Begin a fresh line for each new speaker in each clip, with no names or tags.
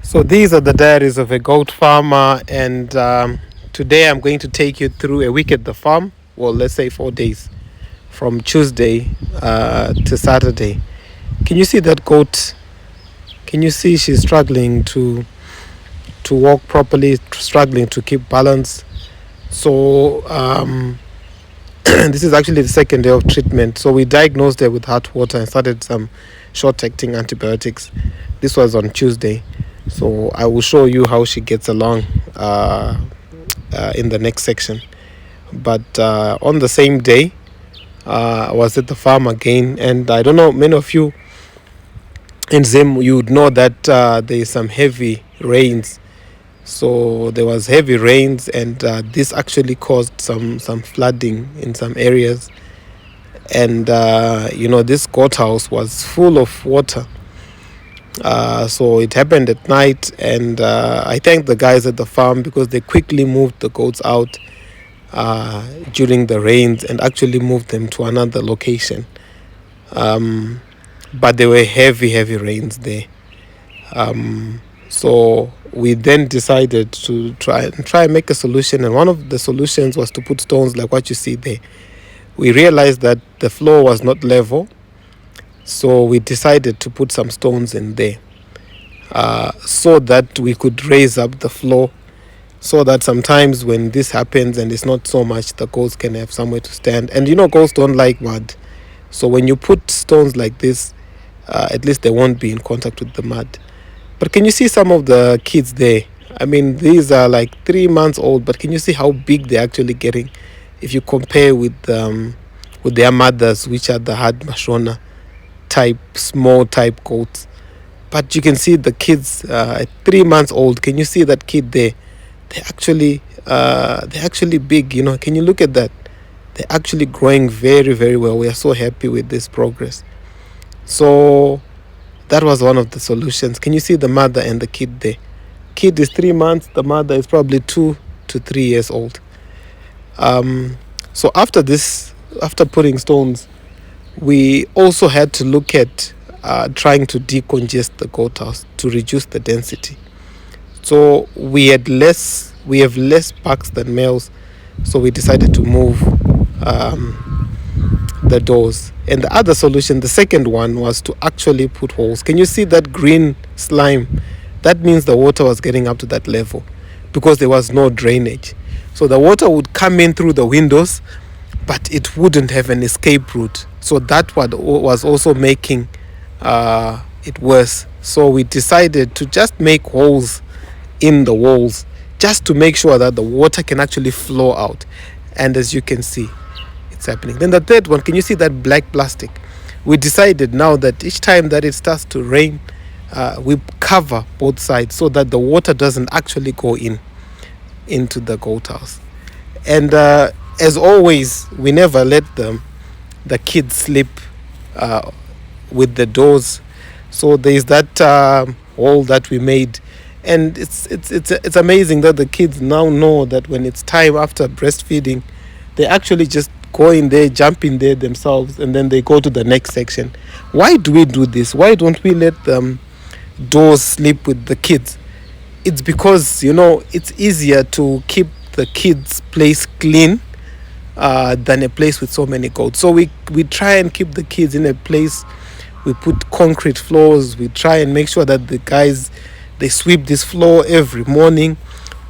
So these are the diaries of a goat farmer, and today I'm going to take you through a week at the farm. Well, let's say 4 days, from Tuesday to Saturday. Can you see that goat? Can you see she's struggling to walk properly, struggling to keep balance? So this is actually the second day of treatment. So we diagnosed her with heart water and started some short-acting antibiotics. This was on Tuesday. So I will show you how she gets along in the next section. But on the same day, I was at the farm again, and I don't know, many of you in Zim, you would know that there is some heavy rains. So there was heavy rains, and this actually caused some flooding in some areas. And this goat house was full of water. So it happened at night, and I thank the guys at the farm because they quickly moved the goats out during the rains and actually moved them to another location. But there were heavy rains there. So we then decided to try and make a solution, and one of the solutions was to put stones like what you see there. We realized that the floor was not level, so we decided to put some stones in there so that we could raise up the floor, so that sometimes when this happens and it's not so much, the goats can have somewhere to stand. And goats don't like mud, so when you put stones like this, at least they won't be in contact with the mud. But can you see some of the kids there? I mean, these are like 3 months old, but can you see how big they're actually getting if you compare with their mothers, which are the hard Mashona type, small type goats? But you can see the kids at 3 months old. Can you see that kid there? They're actually big. Can you look at that? They're actually growing very well. We are so happy with this progress. So that was one of the solutions. Can you see the mother and the kid there? Kid is 3 months. The mother is probably 2 to 3 years old. So after putting stones, we also had to look at trying to decongest the goat house to reduce the density. So we have less bucks than males, so we decided to move the doors. And the other solution, the second one, was to actually put holes. Can you see that green slime? That means the water was getting up to that level because there was no drainage. So the water would come in through the windows, but it wouldn't have an escape route. So that was also making it worse. So we decided to just make holes in the walls just to make sure that the water can actually flow out. And as you can see, it's happening. Then the third one, can you see that black plastic? We decided now that each time that it starts to rain, we cover both sides so that the water doesn't actually go into the goat house. And as always, we never let the kids sleep with the doors. So there's that hole that we made, and it's amazing that the kids now know that when it's time after breastfeeding, they actually just go in there, jump in there themselves, and then they go to the next section. Why do we do this? Why don't we let them doors sleep with the kids? It's because it's easier to keep the kids' place clean than a place with so many goats. So we try and keep the kids in a place. We put concrete floors. We try and make sure that the guys, they sweep this floor every morning.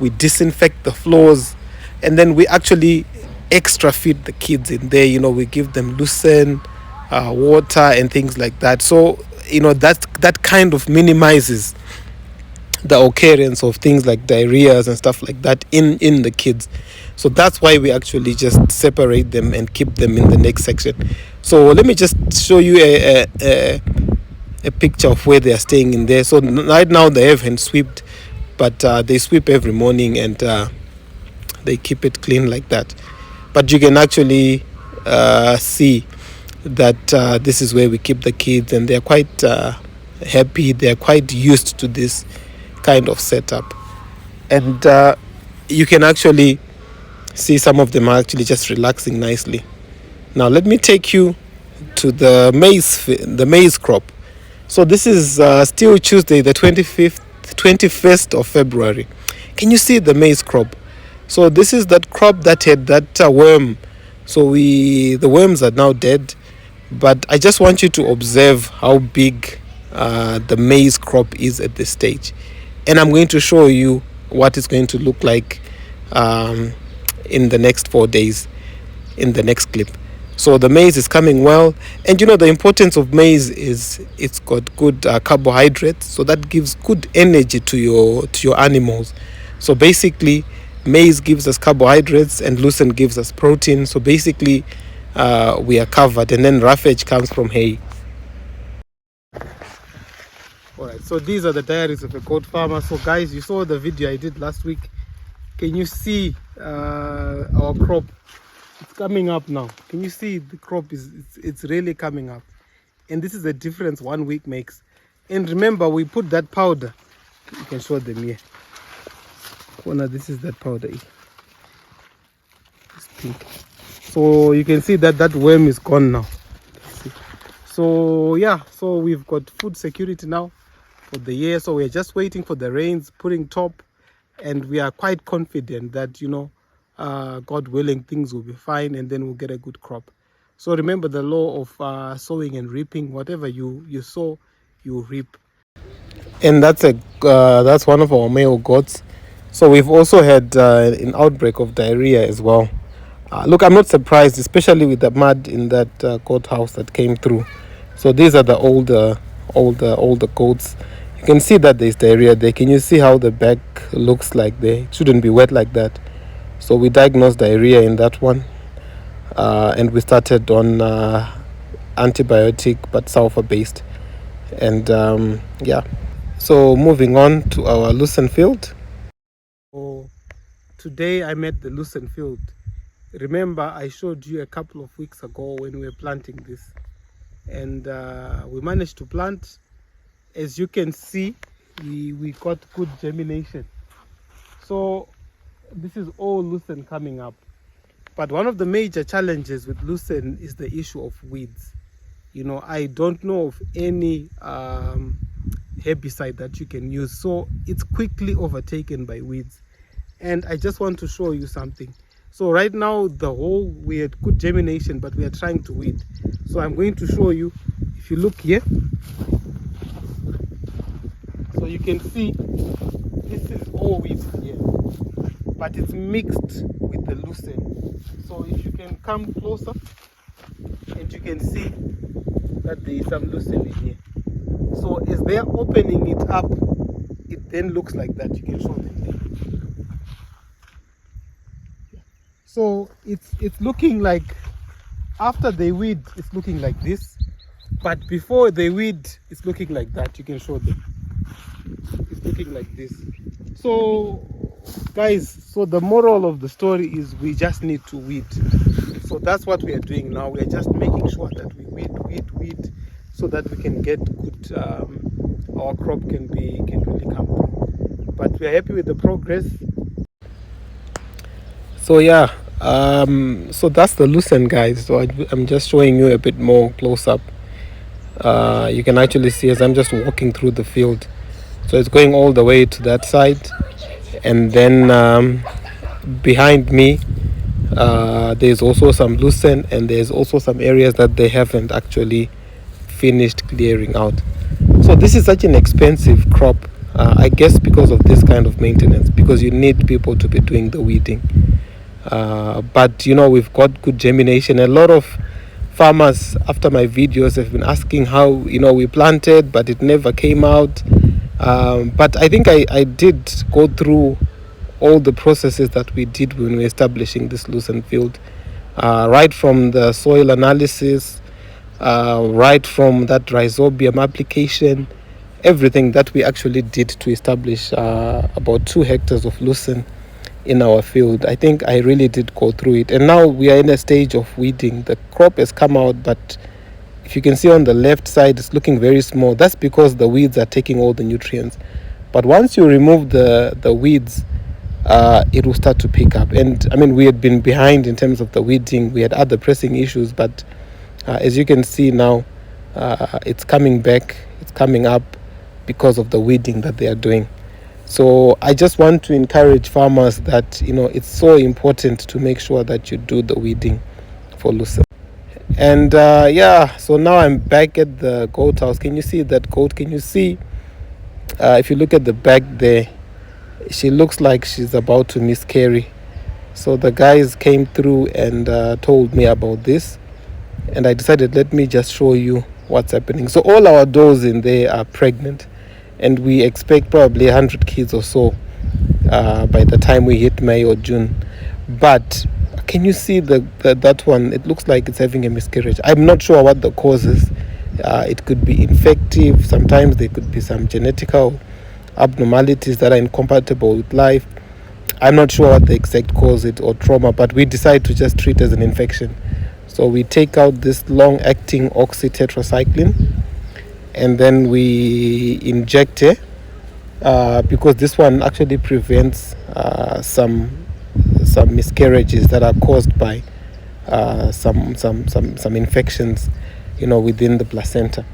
We disinfect the floors, and then we actually extra feed the kids in there. We give them lucerne, water, and things like that. So that kind of minimizes the occurrence of things like diarrheas and stuff like that in the kids. So that's why we actually just separate them and keep them in the next section. So let me just show you a picture of where they are staying in there. So right now they haven't swept, but they sweep every morning, and they keep it clean like that. But you can actually see that this is where we keep the kids, and they're quite happy. They're quite used to this kind of setup. And you can actually see some of them are actually just relaxing nicely. Now let me take you to the maize crop. So this is still Tuesday, the 25th 21st of February. Can you see the maize crop? So this is that crop that had that worm. So the worms are now dead, but I just want you to observe how big the maize crop is at this stage, and I'm going to show you what it's going to look like in the next 4 days in the next clip. So the maize is coming well, and you know the importance of maize is it's got good carbohydrates, so that gives good energy to your animals. So basically maize gives us carbohydrates and lucerne gives us protein. So basically we are covered, and then roughage comes from hay. Alright, so these are the diaries of a goat farmer. So guys, you saw the video I did last week. Can you see our crop? It's coming up now. Can you see the crop it's really coming up? And this is the difference 1 week makes. And remember, we put that powder. You can show them here. Corner, this is that powder. It's pink. So you can see that worm is gone now. So yeah, so we've got food security now for the year. So we're just waiting for the rains, putting top, and we are quite confident that, you know, God willing, things will be fine, and then we'll get a good crop. So remember the law of sowing and reaping. Whatever you sow, you reap. And that's one of our male goats. So we've also had an outbreak of diarrhea as well. Look, I'm not surprised, especially with the mud in that goat house that came through. So these are the older goats. You can see that there's diarrhea there. Can you see how the back looks like there? It shouldn't be wet like that. So we diagnosed diarrhea in that one, and we started on antibiotic but sulfur based. And yeah, so moving on to our lucerne field. So today I'm at the lucerne field. Remember, I showed you a couple of weeks ago when we were planting this, and we managed to plant. As you can see, we got good germination. So this is all lucerne coming up. But one of the major challenges with lucerne is the issue of weeds. You know, I don't know of any herbicide that you can use, so it's quickly overtaken by weeds. And I just want to show you something. So right now we had good germination, but we are trying to weed. So I'm going to show you. If you look here, so you can see this is all weeds here, but it's mixed with the lucerne. So if you can come closer, and you can see that there is some lucerne in here. So as they are opening it up, it then looks like that. You can show them there. So it's looking like, after they weed, it's looking like this, but before they weed, it's looking like that. You can show them. It's looking like this. So guys, so the moral of the story is we just need to weed. So that's what we are doing now. We are just making sure that we weed so that we can get good, our crop can really come through. But we are happy with the progress. So yeah, so that's the lucerne, guys. So I'm just showing you a bit more close up. You can actually see as I'm just walking through the field. So it's going all the way to that side, and then behind me there's also some lucerne, and there's also some areas that they haven't actually finished clearing out. So this is such an expensive crop, I guess because of this kind of maintenance, because you need people to be doing the weeding. But you know, we've got good germination. A lot of farmers after my videos have been asking how, you know, we planted but it never came out. But I think I did go through all the processes that we did when we were establishing this lucerne field, right from the soil analysis, right from that rhizobium application, everything that we actually did to establish about 2 hectares of lucerne in our field. I think I really did go through it, and now we are in a stage of weeding. The crop has come out, but if you can see on the left side, it's looking very small. That's because the weeds are taking all the nutrients. But once you remove the weeds, it will start to pick up. And I mean, we had been behind in terms of the weeding. We had other pressing issues, but as you can see now, it's coming back, it's coming up because of the weeding that they are doing. So I just want to encourage farmers that, you know, it's so important to make sure that you do the weeding for lucerne. And yeah, so now I'm back at the goat house. Can you see that goat? Can you see, if you look at the back there, she looks like she's about to miscarry. So the guys came through and told me about this, and I decided, let me just show you what's happening. So all our does in there are pregnant, and we expect probably 100 kids or so by the time we hit May or June. But can you see that one? It looks like it's having a miscarriage. I'm not sure what the cause is. It could be infective. Sometimes there could be some genetical abnormalities that are incompatible with life. I'm not sure what the exact cause it or trauma, but we decide to just treat it as an infection. So we take out this long-acting oxytetracycline, and then we inject it because this one actually prevents some miscarriages that are caused by some infections, you know, within the placenta.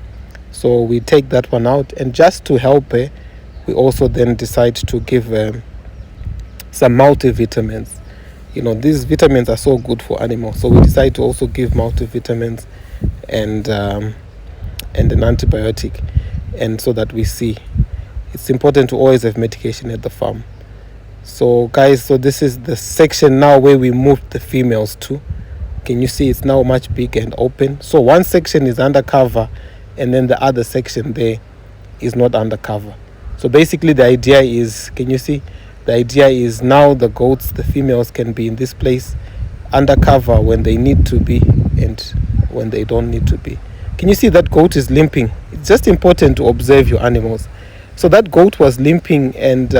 So we take that one out, and just to help her, we also then decide to give some multivitamins. You know, these vitamins are so good for animals, so we decide to also give multivitamins and an antibiotic, and so that we see. It's important to always have medication at the farm. So guys, so this is the section now where we moved the females to. Can you see it's now much bigger and open? So one section is undercover, and then the other section there is not undercover. So basically the idea is, can you see? The idea is now the goats, the females, can be in this place undercover when they need to be and when they don't need to be. Can you see that goat is limping? It's just important to observe your animals. So that goat was limping, and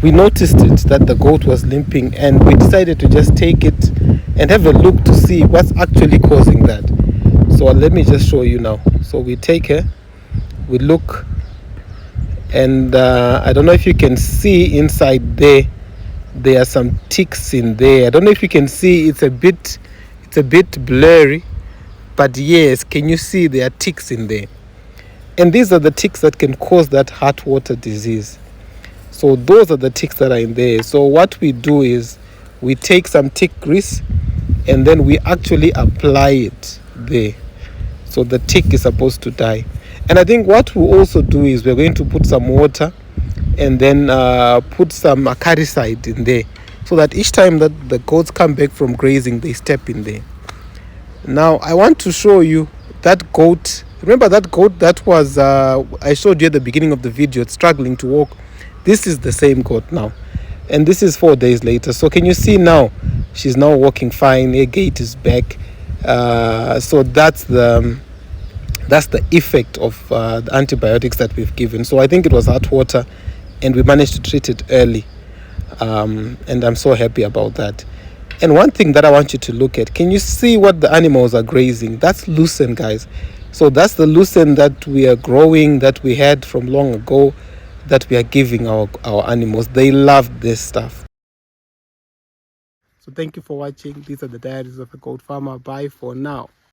we noticed it, that the goat was limping, and we decided to just take it and have a look to see what's actually causing that. So let me just show you now. So we take her, we look, and I don't know if you can see inside there are some ticks in there. I don't know if you can see, it's a bit blurry, but yes, can you see there are ticks in there? And these are the ticks that can cause that heart water disease. So those are the ticks that are in there. So what we do is we take some tick grease, and then we actually apply it there. So the tick is supposed to die. And I think what we'll also do is we're going to put some water and then put some acaricide in there, so that each time that the goats come back from grazing, they step in there. Now I want to show you that goat. Remember that goat that was I showed you at the beginning of the video, it's struggling to walk. This is the same goat now, and this is 4 days later. So can you see now she's now walking fine, her gait is back. So that's the effect of the antibiotics that we've given. So I think it was heart water, and we managed to treat it early, and I'm so happy about that. And one thing that I want you to look at, can you see what the animals are grazing? That's lucerne, guys. So that's the lucerne that we are growing, that we had from long ago, that we are giving our animals. They love this stuff. So thank you for watching. These are the diaries of a goat farmer. Bye for now.